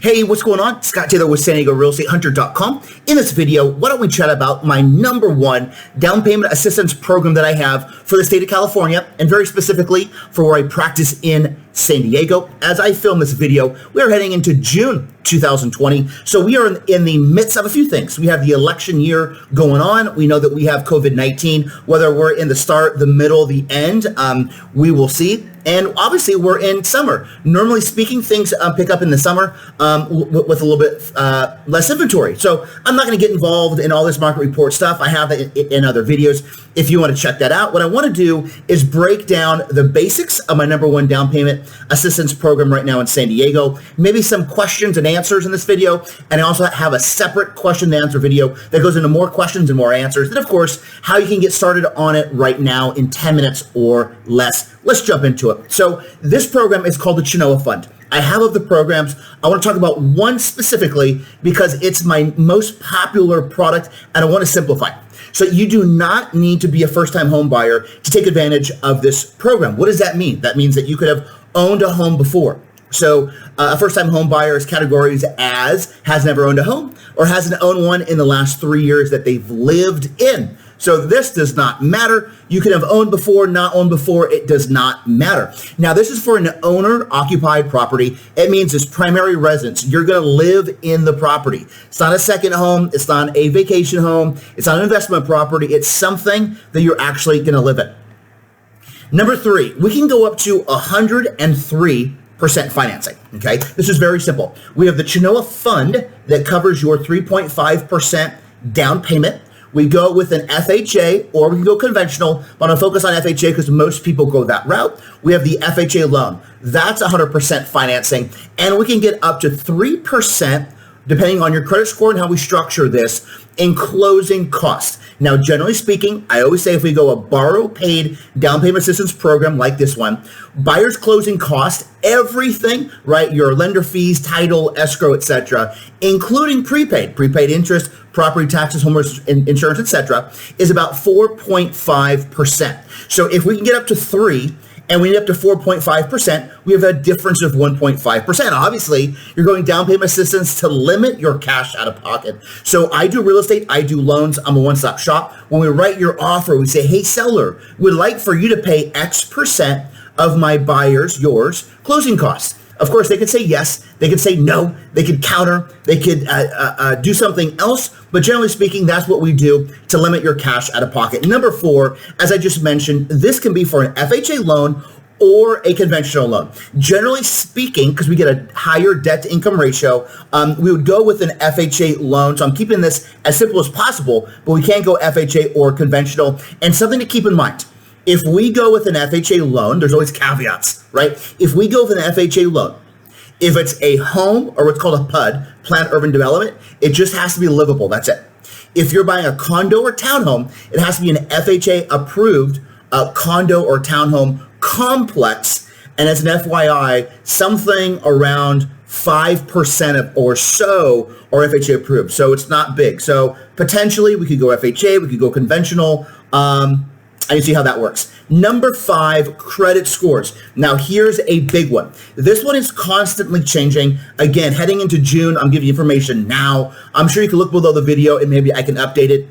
Hey, what's going on? Scott Taylor with San Diego Real Estate Hunter.com. In this video, why don't we chat about my number one down payment assistance program that I have for the state of California, and very specifically for where I practice in San Diego. As I film this video, we are heading into June 2020. So we are in the midst of a few things. We have the election year going on. We know that we have COVID-19, whether we're in the start, the middle, the end, we will see. And obviously we're in summer. Normally speaking, things pick up in the summer with a little bit less inventory. So I'm not going to get involved in all this market report stuff. I have it in other videos if you want to check that out. What I want to do is break down the basics of my number one down payment assistance program right now in San Diego. Maybe some questions and answers in this video. And I also have a separate question and answer video that goes into more questions and more answers. And of course, how you can get started on it right now in 10 minutes or less. Let's jump into it. So this program is called the Chenoa Fund. I have of the programs. I want to talk about one specifically because it's my most popular product and I want to simplify. So you do not need to be a first-time home buyer to take advantage of this program. What does that mean? That means that you could have owned a home before. So a first-time home buyer is categorized as has never owned a home or hasn't owned one in the last 3 years that they've lived in. So this does not matter. You can have owned before, not owned before. It does not matter. Now, this is for an owner-occupied property. It means it's primary residence. You're going to live in the property. It's not a second home. It's not a vacation home. It's not an investment property. It's something that you're actually going to live in. Number 3, we can go up to 103% financing. Okay, this is very simple. We have the Chenoa Fund that covers your 3.5% down payment. We go with an FHA or we can go conventional, but I'll focus on FHA because most people go that route. We have the FHA loan. That's 100% financing, and we can get up to 3% depending on your credit score and how we structure this in closing costs. Now, generally speaking, I always say if we go a borrow paid down payment assistance program like this one, buyer's closing cost, everything, right? Your lender fees, title, escrow, etc., including prepaid interest, property taxes, homeowners insurance, etc., is about 4.5%. So if we can get up to 3 and we get up to 4.5%, we have a difference of 1.5%. Obviously, you're going down payment assistance to limit your cash out of pocket. So I do real estate, I do loans, I'm a one-stop shop. When we write your offer, we say, hey, seller, we'd like for you to pay X% of my buyer's, yours, closing costs. Of course, they could say yes, they could say no, they could counter, they could do something else, but generally speaking, that's what we do to limit your cash out of pocket. Number 4, as I just mentioned, this can be for an FHA loan or a conventional loan. Generally speaking, because we get a higher debt to income ratio, we would go with an FHA loan. So I'm keeping this as simple as possible, but we can't go FHA or conventional. And something to keep in mind, if we go with an FHA loan, there's always caveats, right? If we go with an FHA loan, if it's a home or what's called a PUD, Planned Urban Development, it just has to be livable. That's it. If you're buying a condo or townhome, it has to be an FHA approved condo or townhome complex. And as an FYI, something around 5% of or so are FHA approved. So it's not big. So potentially we could go FHA, we could go conventional. And you see how that works. Number 5, credit scores. Now, here's a big one. This one is constantly changing. Again, heading into June, I'm giving you information now. I'm sure you can look below the video and maybe I can update it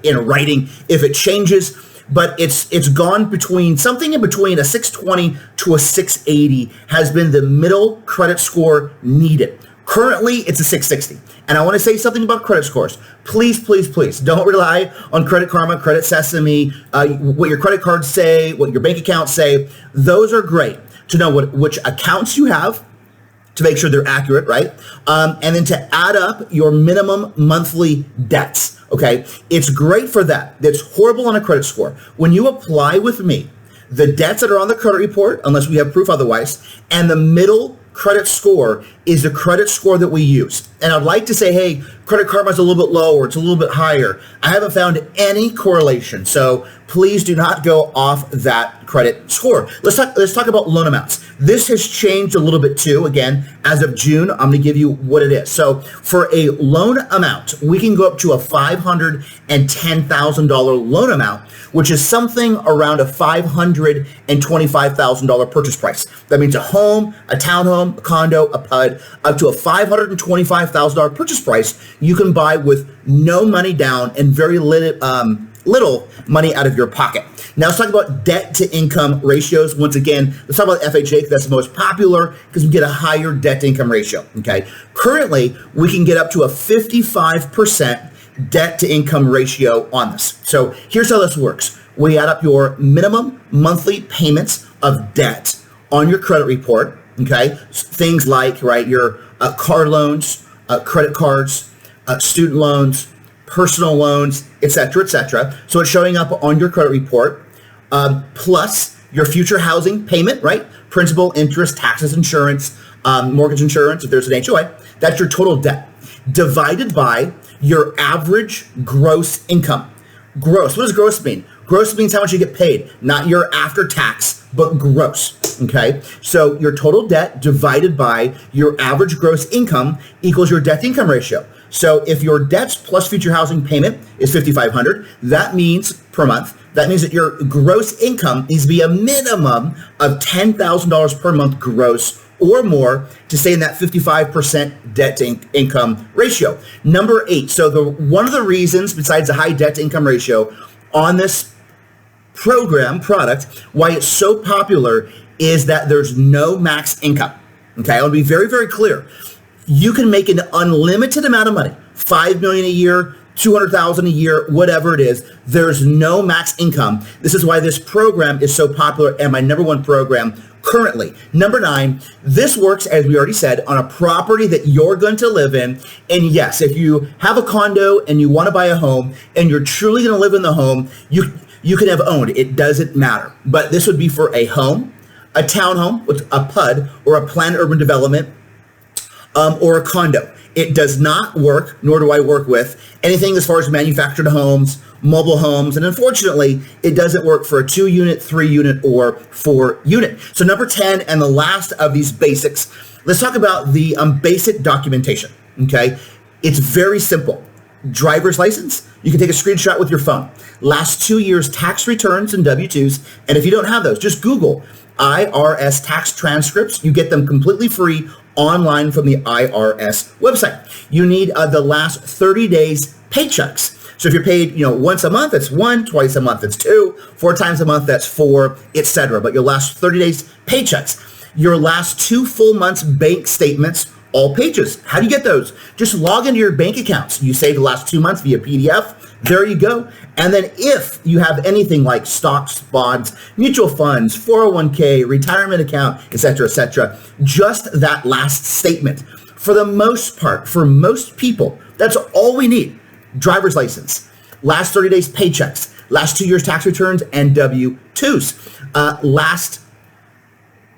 in writing if it changes. But it's gone between something in between a 620 to a 680 has been the middle credit score needed. Currently, it's a 660. And I want to say something about credit scores. Please, please, please don't rely on Credit Karma, Credit Sesame, what your credit cards say, what your bank accounts say. Those are great to know which accounts you have to make sure they're accurate, right? And then to add up your minimum monthly debts, okay? It's great for that. That's horrible on a credit score. When you apply with me, the debts that are on the credit report, unless we have proof otherwise, and the middle credit score is the credit score that we use. And I'd like to say, hey, Credit Karma's a little bit lower, it's a little bit higher. I haven't found any correlation. So please do not go off that credit score. Let's talk about loan amounts. This has changed a little bit too. Again, as of June, I'm going to give you what it is. So for a loan amount, we can go up to a $510,000 loan amount, which is something around a $525,000 purchase price. That means a home, a townhome, a condo, a PUD, up to a $525,000 purchase price you can buy with no money down and very little money out of your pocket. Now let's talk about debt to income ratios. Once again, let's talk about FHA because that's the most popular because we get a higher debt to income ratio. Okay. Currently, we can get up to a 55% debt to income ratio on this. So here's how this works. We add up your minimum monthly payments of debt on your credit report. Okay. Things like, right, your car loans, credit cards, student loans, personal loans, etc., etc. So it's showing up on your credit report, plus your future housing payment, right? Principal, interest, taxes, insurance, mortgage insurance, if there's an HOA. That's your total debt, divided by your average gross income. Gross, what does gross mean? Gross means how much you get paid, not your after tax, but gross, okay? So your total debt divided by your average gross income equals your debt to income ratio. So if your debts plus future housing payment is $5,500, that means per month, that means that your gross income needs to be a minimum of $10,000 per month gross or more to stay in that 55% debt to income ratio. Number 8, so one of the reasons besides the high debt to income ratio on this product, why it's so popular is that there's no max income. Okay, I want to be very, very clear. You can make an unlimited amount of money, $5 million a year, $200,000 a year, whatever it is. There's no max income. This is why this program is so popular and my number one program currently. Number 9, this works, as we already said, on a property that you're going to live in. And yes, if you have a condo and you want to buy a home and you're truly going to live in the home, you can have owned. It doesn't matter. But this would be for a home, a townhome, a PUD, or a planned urban development, or a condo. It does not work, nor do I work with anything as far as manufactured homes, mobile homes, and unfortunately, it doesn't work for a 2-unit, 3-unit, or 4-unit. So number 10, and the last of these basics, let's talk about the basic documentation, okay? It's very simple. Driver's license, you can take a screenshot with your phone. Last 2 years tax returns and W-2s, and if you don't have those, just Google IRS tax transcripts. You get them completely free online from the IRS website. You need the last 30 days paychecks. So if you're paid, once a month, it's 1, twice a month, it's 2, 4 times a month, that's 4, etc. But your last 30 days paychecks, your last 2 full months bank statements, all pages. How do you get those? Just log into your bank accounts. You save the last 2 months via PDF. There you go. And then if you have anything like stocks, bonds, mutual funds, 401k, retirement account, etc., just that last statement. For the most part, for most people, that's all we need. Driver's license, last 30 days paychecks, last 2 years tax returns and W-2s, last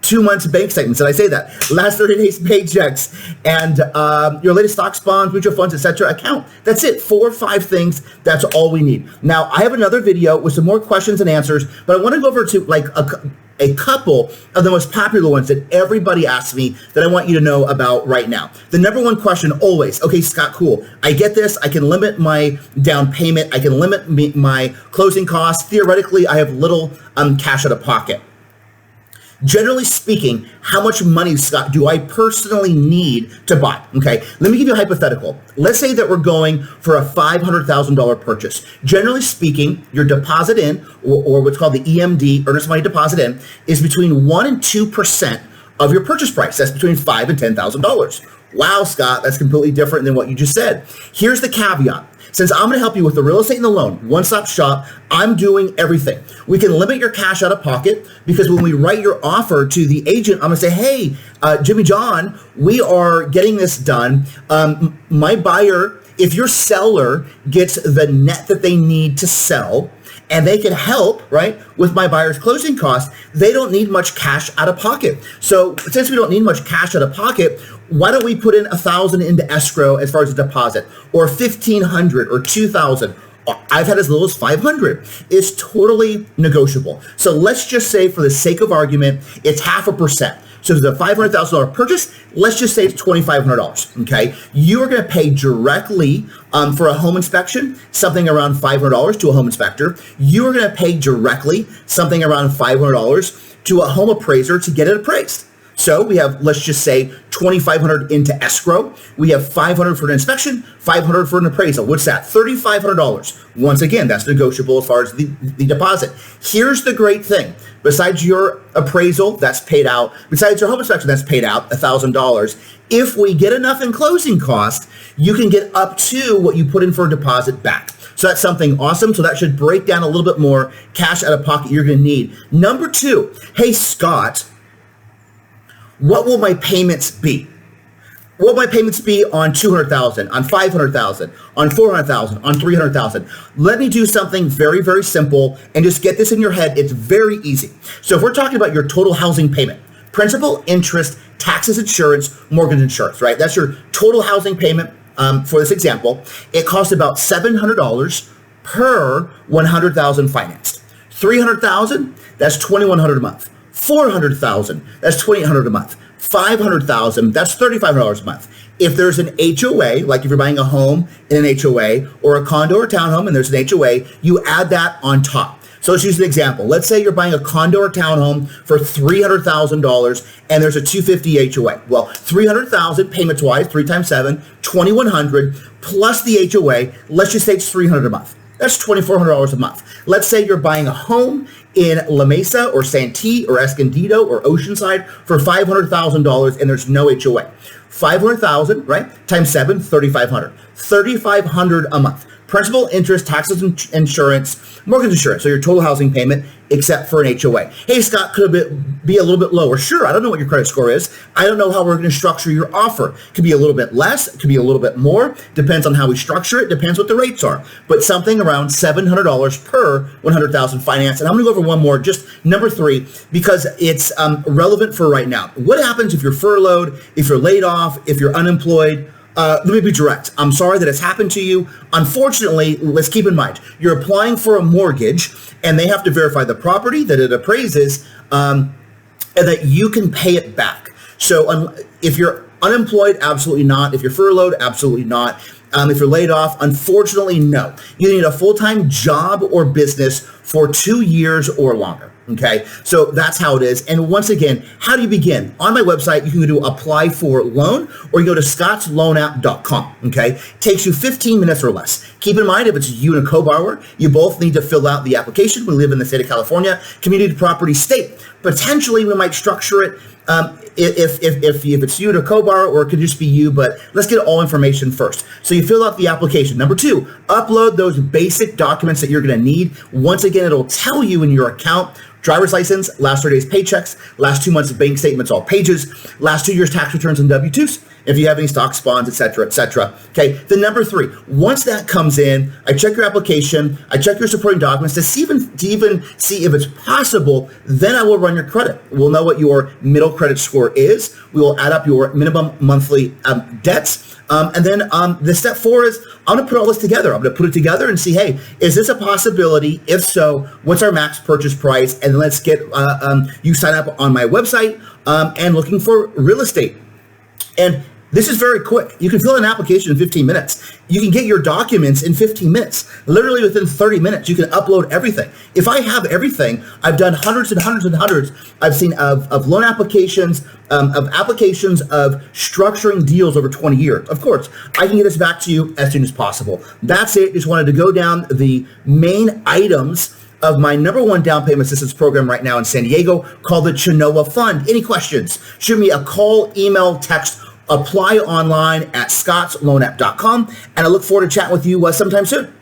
2 months bank statements. Did I say that? Last 30 days paychecks and your latest stocks, bonds, mutual funds, etc. account. That's it. 4 or 5 things. That's all we need. Now, I have another video with some more questions and answers, but I want to go over to like a couple of the most popular ones that everybody asks me that I want you to know about right now. The number one question always, okay, Scott, cool. I get this. I can limit my down payment. I can limit my closing costs. Theoretically, I have little cash out of pocket. Generally speaking, how much money, Scott, do I personally need to buy? Okay, let me give you a hypothetical. Let's say that we're going for a $500,000 purchase. Generally speaking, your deposit in, or what's called the EMD, earnest money deposit in, is between 1 and 2% of your purchase price. That's between $5,000 and $10,000. Wow, Scott, that's completely different than what you just said. Here's the caveat. Since I'm going to help you with the real estate and the loan, one-stop shop, I'm doing everything. We can limit your cash out of pocket because when we write your offer to the agent, I'm going to say, hey, Jimmy John, we are getting this done. My buyer, if your seller gets the net that they need to sell and they can help, right, with my buyer's closing costs. They don't need much cash out of pocket. So since we don't need much cash out of pocket, why don't we put in $1,000 into escrow as far as a deposit, or $1,500 or $2,000? I've had as little as $500. It's totally negotiable. So let's just say, for the sake of argument, it's 0.5%. So if it's a $500,000 purchase, let's just say it's $2,500, okay? You are gonna pay directly for a home inspection, something around $500 to a home inspector. You are gonna pay directly something around $500 to a home appraiser to get it appraised. So we have, let's just say, $2,500 into escrow. We have $500 for an inspection, $500 for an appraisal. What's that? $3,500. Once again, that's negotiable as far as the deposit. Here's the great thing. Besides your appraisal, that's paid out. Besides your home inspection, that's paid out, $1,000. If we get enough in closing costs, you can get up to what you put in for a deposit back. So that's something awesome. So that should break down a little bit more cash out of pocket you're going to need. Number two, hey, Scott, what will my payments be? What will my payments be on $200,000, on $500,000, on $400,000, on $300,000? Let me do something very, very simple and just get this in your head. It's very easy. So if we're talking about your total housing payment, principal, interest, taxes, insurance, mortgage insurance, right? That's your total housing payment for this example. It costs about $700 per $100,000 financed. $300,000, that's $2,100 a month. $400,000, that's $2,800 a month. $500,000, that's $3,500 a month. If there's an HOA, like if you're buying a home in an HOA, or a condo or townhome and there's an HOA, you add that on top. So let's use an example. Let's say you're buying a condo or townhome for $300,000 and there's a $250 HOA. Well, $300,000 payments wise, 3 times 7, $2,100 plus the HOA. Let's just say it's $300 a month. That's $2,400 a month. Let's say you're buying a home in La Mesa or Santee or Escondido or Oceanside for $500,000 and there's no HOA. $500,000, right? Times 7, $3,500. $3,500 a month. Principal, interest, taxes, insurance, mortgage insurance. So your total housing payment, except for an HOA. Hey, Scott, could it be a little bit lower? Sure, I don't know what your credit score is. I don't know how we're going to structure your offer. It could be a little bit less. It could be a little bit more. Depends on how we structure it. Depends what the rates are. But something around $700 per $100,000 finance. And I'm going to go over one more, just number 3, because it's relevant for right now. What happens if you're furloughed, if you're laid off, if you're unemployed? Let me be direct. I'm sorry that it's happened to you. Unfortunately, let's keep in mind, you're applying for a mortgage and they have to verify the property, that it appraises, and that you can pay it back. So if you're unemployed, absolutely not. If you're furloughed, absolutely not. If you're laid off, unfortunately, no. You need a full-time job or business for 2 years or longer. Okay, so that's how it is. And once again, how do you begin? On my website, you can go to apply for loan, or you go to scottsloanapp.com. Okay, takes you 15 minutes or less. Keep in mind, if it's you and a co-borrower, you both need to fill out the application. We live in the state of California, community property state. Potentially, we might structure it if it's you and a co-borrower, or it could just be you, but let's get all information first. So you fill out the application. Number 2, upload those basic documents that you're going to need. Once again, it'll tell you in your account: driver's license, last 30 days paychecks, last 2 months of bank statements, all pages, last 2 years tax returns and W-2s, if you have any stocks, bonds, etc., etc. Okay, then number 3, once that comes in, I check your application, I check your supporting documents to even see if it's possible. Then I will run your credit. We'll know what your middle credit score is. We will add up your minimum monthly debts. And then the step 4 is I'm going to put all this together. I'm going to put it together and see, hey, is this a possibility? If so, what's our max purchase price? And let's get you sign up on my website and looking for real estate. And this is very quick. You can fill out an application in 15 minutes. You can get your documents in 15 minutes. Literally within 30 minutes, you can upload everything. If I have everything, I've done hundreds and hundreds and hundreds. I've seen of loan applications, of structuring deals over 20 years. Of course, I can get this back to you as soon as possible. That's it. Just wanted to go down the main items of my number 1 down payment assistance program right now in San Diego, called the Chenoa Fund. Any questions? Shoot me a call, email, text. Apply online at scottsloanapp.com, and I look forward to chatting with you sometime soon.